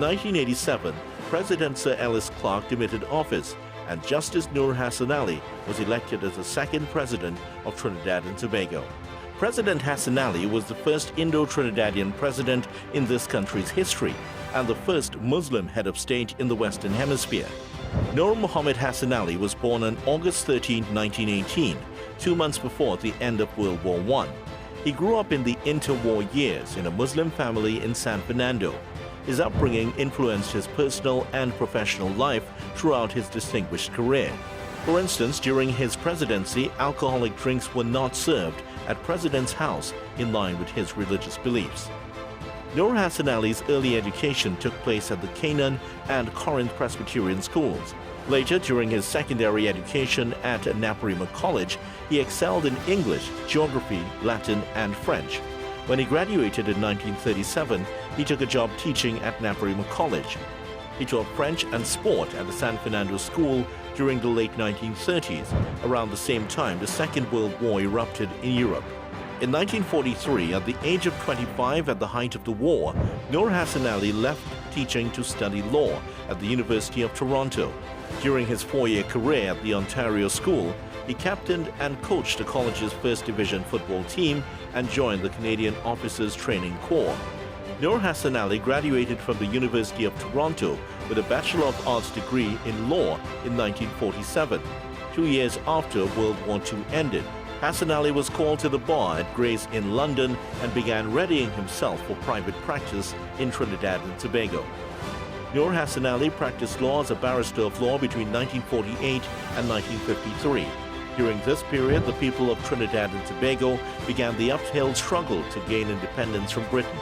In 1987, President Sir Ellis Clarke demitted office, and Justice Noor Hassanali was elected as the second president of Trinidad and Tobago. President Hassanali was the first Indo-Trinidadian president in this country's history and the first Muslim head of state in the Western Hemisphere. Noor Muhammad Hassanali was born on August 13, 1918, 2 months before the end of World War I. He grew up in the interwar years in a Muslim family in San Fernando. His upbringing influenced his personal and professional life throughout his distinguished career. For instance, during his presidency, alcoholic drinks were not served at President's house in line with his religious beliefs. Noor Hassanali's early education took place at the Canaan and Corinth Presbyterian schools. Later, during his secondary education at Naparima College, he excelled in English, geography, Latin, and French. When he graduated in 1937, he took a job teaching at Naparima College. He taught French and sport at the San Fernando School during the late 1930s, around the same time the Second World War erupted in Europe. In 1943, at the age of 25 at the height of the war, Noor Hassanali left teaching to study law at the University of Toronto. During his 4-year career at the Ontario School, he captained and coached the college's First Division football team and joined the Canadian Officers Training Corps. Noor Hassanali graduated from the University of Toronto with a Bachelor of Arts degree in law in 1947. 2 years after World War II ended, Hassanali was called to the bar at Gray's in London and began readying himself for private practice in Trinidad and Tobago. Noor Hassanali practiced law as a barrister of law between 1948 and 1953. During this period, the people of Trinidad and Tobago began the uphill struggle to gain independence from Britain.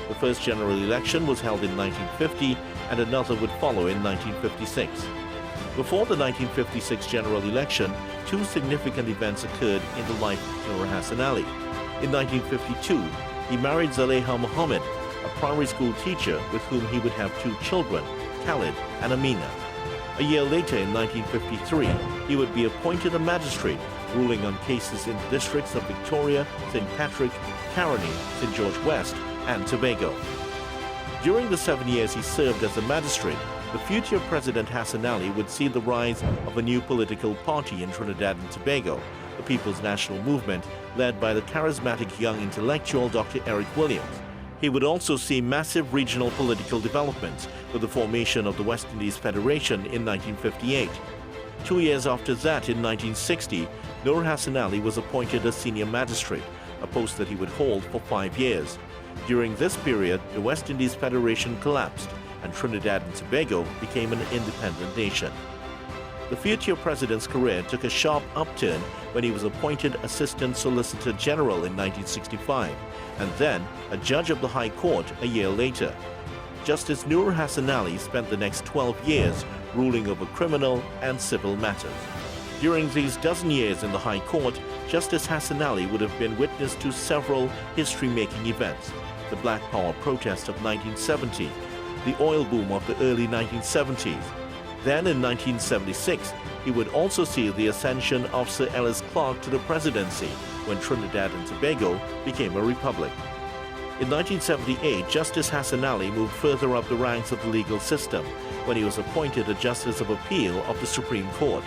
The first general election was held in 1950 and another would follow in 1956. Before the 1956 general election, 2 significant events occurred in the life of Noor Hassanali. In 1952, he married Zaleha Muhammad, a primary school teacher with whom he would have 2 children, Khalid and Amina. A year later, in 1953, he would be appointed a magistrate, ruling on cases in the districts of Victoria, St. Patrick, Caroni, St. George West, and Tobago. During the 7 years he served as a magistrate, the future President Hassanali would see the rise of a new political party in Trinidad and Tobago, the People's National Movement, led by the charismatic young intellectual Dr. Eric Williams. He would also see massive regional political developments with the formation of the West Indies Federation in 1958. 2 years after that, in 1960, Noor Hassanali was appointed a senior magistrate, a post that he would hold for 5 years. During this period, the West Indies Federation collapsed and Trinidad and Tobago became an independent nation. The future president's career took a sharp upturn when he was appointed Assistant Solicitor General in 1965 and then a judge of the High Court a year later. Justice Noor Hassanali spent the next 12 years ruling over criminal and civil matters. During these dozen years in the High Court, Justice Hassanali would have been witness to several history-making events: the Black Power protest of 1970, the oil boom of the early 1970s. Then in 1976, he would also see the ascension of Sir Ellis Clarke to the presidency when Trinidad and Tobago became a republic. In 1978, Justice Hassanali moved further up the ranks of the legal system when he was appointed a Justice of Appeal of the Supreme Court.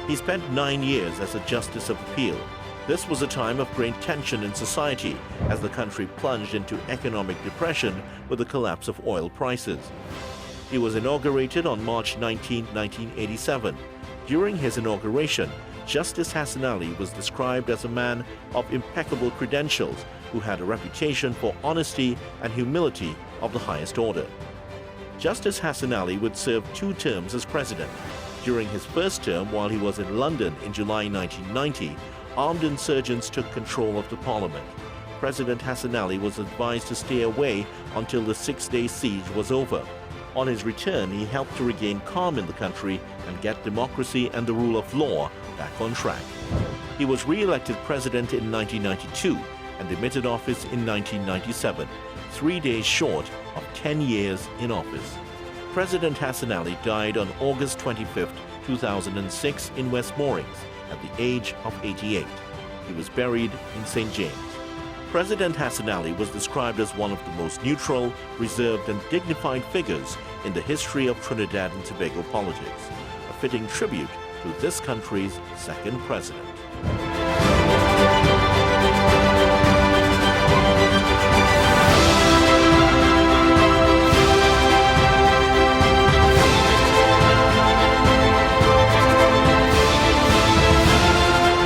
He spent 9 years as a Justice of Appeal. This was a time of great tension in society as the country plunged into economic depression with the collapse of oil prices. He was inaugurated on March 19, 1987. During his inauguration, Justice Hassanali was described as a man of impeccable credentials who had a reputation for honesty and humility of the highest order. Justice Hassanali would serve 2 terms as president. During his first term, while he was in London in July 1990, armed insurgents took control of the parliament. President Hassanali was advised to stay away until the 6-day siege was over. On his return, he helped to regain calm in the country and get democracy and the rule of law back on track. He was re-elected president in 1992 and demitted office in 1997, 3 days short of 10 years in office. President Hassanali died on August 25, 2006 in West Moorings at the age of 88. He was buried in St. James. President Hassanali was described as one of the most neutral, reserved and dignified figures in the history of Trinidad and Tobago politics, a fitting tribute to this country's second president.